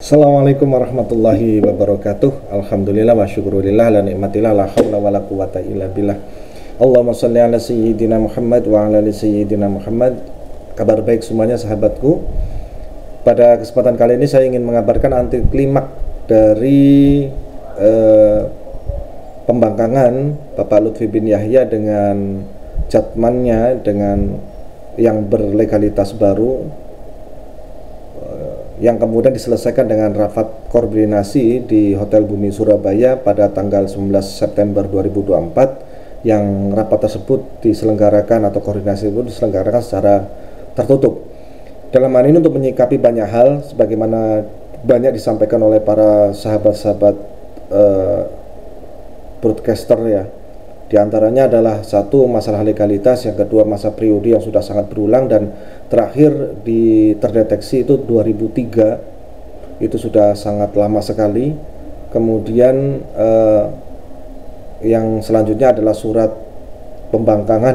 Assalamualaikum warahmatullahi wabarakatuh. Alhamdulillah wa syukurillah la ni'matillah la haula wa la quwata illa billah. Allahumma sholli ala sayyidina Muhammad wa ala ali sayyidina Muhammad. Kabar baik semuanya sahabatku. Pada kesempatan kali ini saya ingin mengabarkan anti klimak dari pembangkangan Bapak Lutfi bin Yahya dengan jatmannya, dengan yang berlegalitas baru, yang kemudian diselesaikan dengan rapat koordinasi di Hotel Bumi Surabaya pada tanggal 19 September 2024, yang rapat tersebut diselenggarakan atau koordinasi itu diselenggarakan secara tertutup. Dalam hal ini untuk menyikapi banyak hal sebagaimana banyak disampaikan oleh para sahabat-sahabat broadcaster ya. Di antaranya adalah satu, masalah legalitas, yang kedua masa periode yang sudah sangat berulang, dan terakhir terdeteksi itu 2003, itu sudah sangat lama sekali. Kemudian yang selanjutnya adalah surat pembangkangan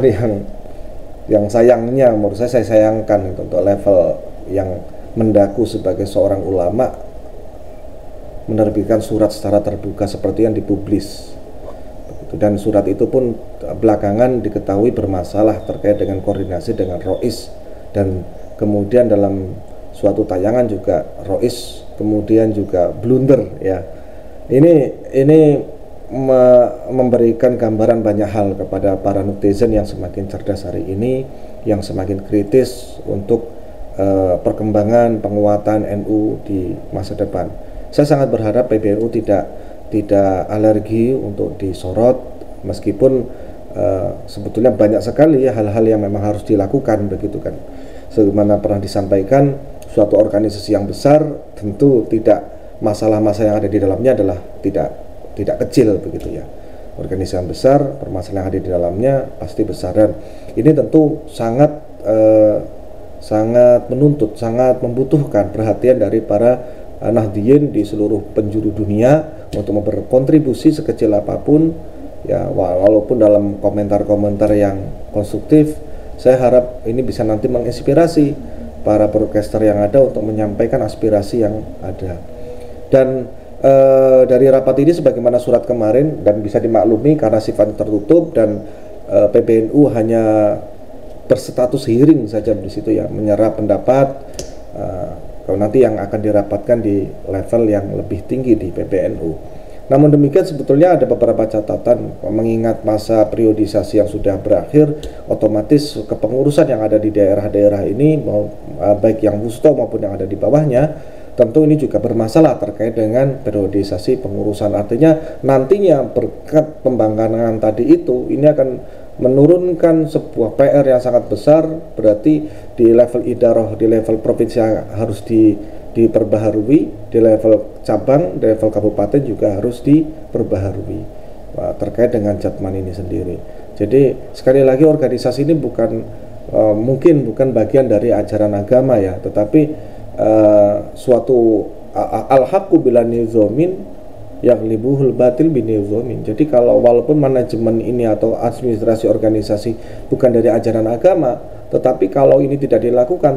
yang sayangnya menurut saya sayangkan itu untuk level yang mendaku sebagai seorang ulama menerbitkan surat secara terbuka seperti yang dipublis. Dan surat itu pun belakangan diketahui bermasalah terkait dengan koordinasi dengan Rois, dan kemudian dalam suatu tayangan juga Rois kemudian juga blunder ya. Ini memberikan gambaran banyak hal kepada para netizen yang semakin cerdas hari ini, yang semakin kritis untuk perkembangan penguatan NU di masa depan. Saya sangat berharap PBNU tidak alergi untuk disorot, meskipun sebetulnya banyak sekali hal-hal yang memang harus dilakukan, begitu kan. Sebagaimana pernah disampaikan, suatu organisasi yang besar tentu tidak, masalah-masalah yang ada di dalamnya adalah tidak kecil, begitu ya. Organisasi yang besar, permasalahan yang ada di dalamnya pasti besar, dan ini tentu sangat menuntut, sangat membutuhkan perhatian dari para Nahdliyin di seluruh penjuru dunia untuk berkontribusi sekecil apapun ya, walaupun dalam komentar-komentar yang konstruktif. Saya harap ini bisa nanti menginspirasi para broadcaster yang ada untuk menyampaikan aspirasi yang ada. Dan dari rapat ini sebagaimana surat kemarin, dan bisa dimaklumi karena sifatnya tertutup dan PBNU hanya berstatus hearing saja di situ ya, menyerap pendapat. Kalau nanti yang akan dirapatkan di level yang lebih tinggi di PBNU. Namun demikian sebetulnya ada beberapa catatan, mengingat masa periodisasi yang sudah berakhir, otomatis kepengurusan yang ada di daerah-daerah ini, baik yang wusto maupun yang ada di bawahnya, tentu ini juga bermasalah terkait dengan periodisasi pengurusan. Artinya nantinya berkat pembangkangan tadi itu, ini akan menurunkan sebuah PR yang sangat besar. Berarti di level idaroh, di level provinsi harus diperbaharui, di level cabang, di level kabupaten juga harus diperbaharui terkait dengan jatman ini sendiri. Jadi sekali lagi, organisasi ini mungkin bukan bagian dari ajaran agama ya, tetapi suatu al-haqqu bila nizomin yang libuhul batil binizomin. Jadi kalau walaupun manajemen ini atau administrasi organisasi bukan dari ajaran agama, tetapi kalau ini tidak dilakukan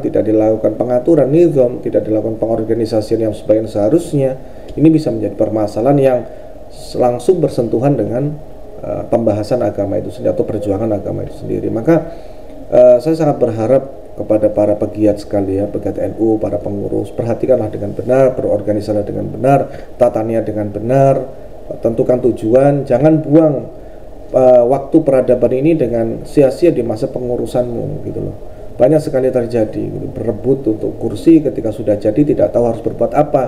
pengaturan nizam, tidak dilakukan pengorganisasian yang sebaik seharusnya, ini bisa menjadi permasalahan yang langsung bersentuhan dengan pembahasan agama itu sendiri atau perjuangan agama itu sendiri. Maka saya sangat berharap kepada para pegiat sekalian, pegiat NU, para pengurus, perhatikanlah dengan benar, berorganisasilah dengan benar, tatanya dengan benar, tentukan tujuan, jangan buang waktu peradaban ini dengan sia-sia di masa pengurusanmu gitu loh. Banyak sekali terjadi gitu, berebut untuk kursi, ketika sudah jadi tidak tahu harus berbuat apa,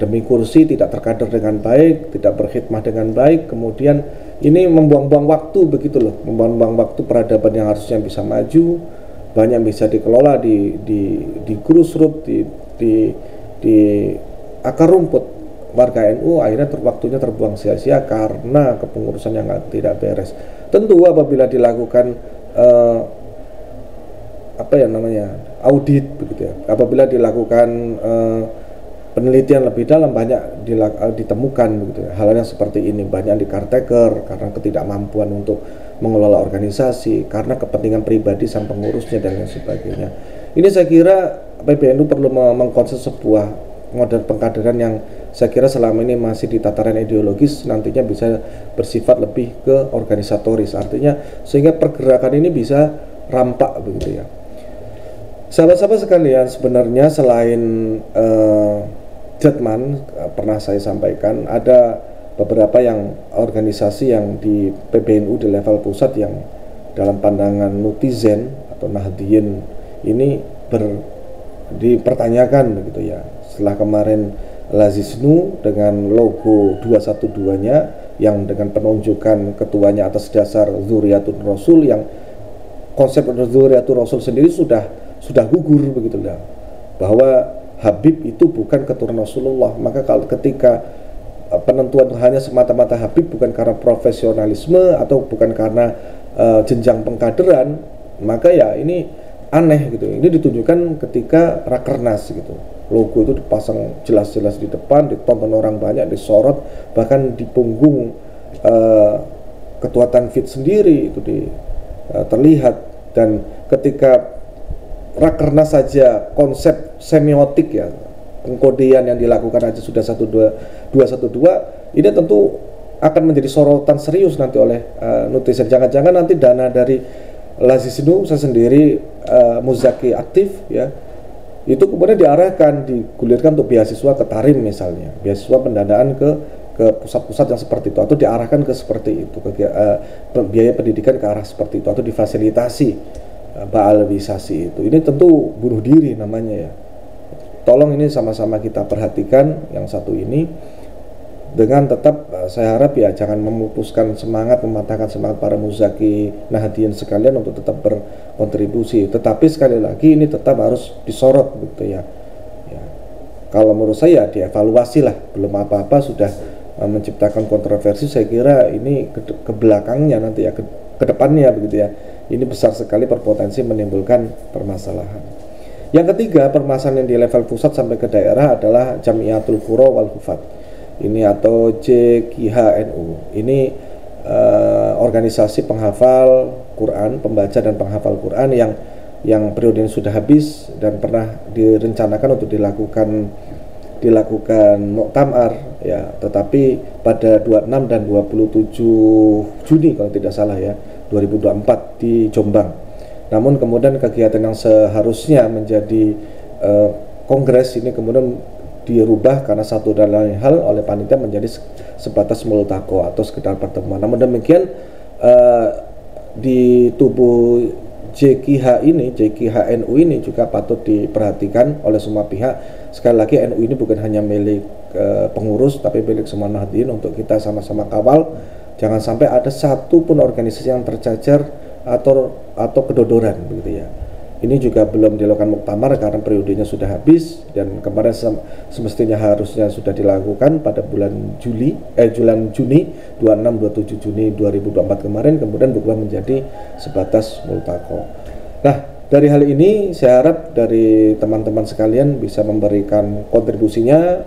demi kursi tidak terkader dengan baik, tidak berkhidmah dengan baik, kemudian ini membuang-buang waktu begitu loh, membuang-buang waktu peradaban yang harusnya bisa maju, banyak bisa dikelola di grassroots, di akar rumput warga NU, akhirnya waktunya terbuang sia-sia karena kepengurusan yang tidak beres. Tentu apabila dilakukan audit begitu ya, apabila dilakukan penelitian lebih dalam, banyak ditemukan begitu ya, hal yang seperti ini, banyak dikarteker karena ketidakmampuan untuk mengelola organisasi, karena kepentingan pribadi sang pengurusnya dan lain sebagainya. Ini saya kira PBNU perlu mengkonsep sebuah model pengkaderan yang saya kira selama ini masih di tataran ideologis, nantinya bisa bersifat lebih ke organisatoris, artinya sehingga pergerakan ini bisa rampak begitu ya. Sahabat-sahabat sekalian, sebenarnya selain Jatman, pernah saya sampaikan ada beberapa yang organisasi yang di PBNU di level pusat yang dalam pandangan netizen atau Nahdliyin ini dipertanyakan begitu ya. Setelah kemarin Lazisnu dengan logo 212-nya yang dengan penunjukan ketuanya atas dasar Dzurriyyatun Rasul, yang konsep Dzurriyyatun Rasul sendiri sudah gugur begitu lah, bahwa Habib itu bukan keturunan Rasulullah. Maka kalau ketika penentuan hanya semata-mata Habib bukan karena profesionalisme atau bukan karena jenjang pengkaderan, maka ya ini aneh gitu. Ini ditunjukkan ketika Rakernas gitu, logo itu dipasang jelas-jelas di depan, ditonton orang banyak, disorot, bahkan di punggung ketua Tanfid sendiri itu terlihat. Dan ketika Rakernas saja konsep semiotik ya, pengkodean yang dilakukan aja sudah 212, ini tentu akan menjadi sorotan serius nanti oleh netizen. Jangan-jangan nanti dana dari Lazisnu, saya sendiri muzaki aktif ya, itu kemudian diarahkan, digulirkan untuk beasiswa ke Tarim misalnya, beasiswa pendanaan ke pusat-pusat yang seperti itu, atau diarahkan ke seperti itu, ke biaya pendidikan ke arah seperti itu, atau difasilitasi ba'alwisasi itu. Ini tentu bunuh diri namanya ya. Tolong ini sama-sama kita perhatikan yang satu ini, dengan tetap saya harap ya jangan memutuskan semangat, mematahkan semangat para muzaki Nahdliyin sekalian untuk tetap berkontribusi, tetapi sekali lagi ini tetap harus disorot gitu ya. Kalau menurut saya dievaluasi lah, belum apa-apa sudah menciptakan kontroversi. Saya kira ini ke belakangnya nanti ya, ke depannya begitu ya, ini besar sekali berpotensi menimbulkan permasalahan. Yang ketiga, permasalahan di level pusat sampai ke daerah adalah Jamiatul Qura wal Hufat ini atau JKHNU. Ini organisasi penghafal Quran, pembaca dan penghafal Quran yang periodenya sudah habis dan pernah direncanakan untuk dilakukan muktamar ya, tetapi pada 26 dan 27 Juni kalau tidak salah ya, 2024 di Jombang. Namun kemudian kegiatan yang seharusnya menjadi kongres ini kemudian dirubah karena satu dan lain hal oleh panitia menjadi sebatas multaqo atau sekedar pertemuan. Namun demikian di tubuh JKHNU ini juga patut diperhatikan oleh semua pihak. Sekali lagi, NU ini bukan hanya milik pengurus tapi milik semua Nahdliyin, untuk kita sama-sama kawal jangan sampai ada satu pun organisasi yang tercacar atau kedodoran begitu ya. Ini juga belum dilakukan muktamar karena periodenya sudah habis, dan kemarin semestinya harusnya sudah dilakukan pada bulan Juni 26-27 Juni 2024 kemarin, kemudian berubah menjadi sebatas multaqo. Nah, dari hal ini saya harap dari teman-teman sekalian bisa memberikan kontribusinya,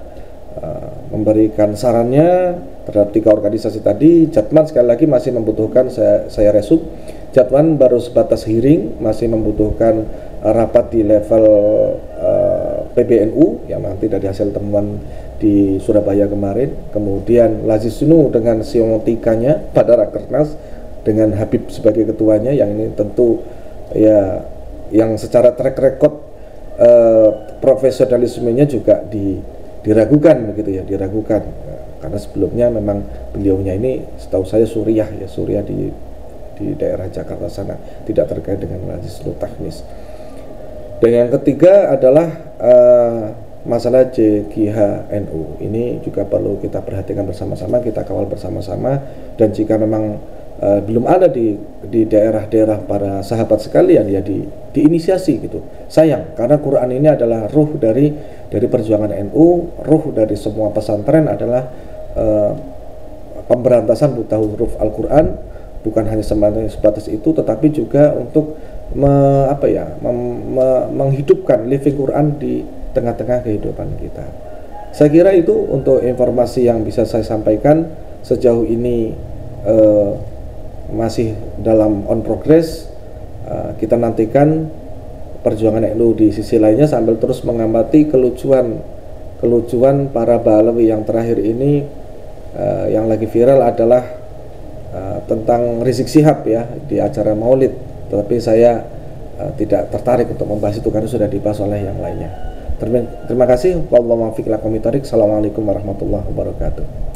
memberikan sarannya terhadap tiga organisasi tadi. Jatman sekali lagi masih membutuhkan, saya resum, Jatman baru sebatas hearing, masih membutuhkan rapat di level PBNU yang nanti dari hasil temuan di Surabaya kemarin. Kemudian Lazisnu dengan siotikanya pada Rakernas dengan Habib sebagai ketuanya, yang ini tentu ya yang secara track record profesionalismenya juga diragukan begitu ya, diragukan karena sebelumnya memang beliaunya ini setahu saya suriah di daerah Jakarta sana, tidak terkait dengan Lazisnu teknis. Dan yang ketiga adalah masalah JKHNU. Ini juga perlu kita perhatikan bersama-sama, kita kawal bersama-sama, dan jika memang belum ada di daerah-daerah para sahabat sekalian ya diinisiasi gitu. Sayang, karena Quran ini adalah ruh dari perjuangan NU, ruh dari semua pesantren adalah pemberantasan buta huruf Al-Quran. Bukan hanya sebatas itu, tetapi juga untuk menghidupkan living Quran di tengah-tengah kehidupan kita. Saya kira itu untuk informasi yang bisa saya sampaikan sejauh ini. Masih dalam on progress. Kita nantikan perjuangan NU di sisi lainnya sambil terus mengamati kelucuan kelucuan para Balawi yang terakhir ini, yang lagi viral adalah tentang Rizik Syihab ya di acara Maulid, tetapi saya tidak tertarik untuk membahas itu karena sudah dibahas oleh yang lainnya. Terima kasih. Wallahu muwaffiq ila aqwamit thoriq. Assalamualaikum warahmatullahi wabarakatuh.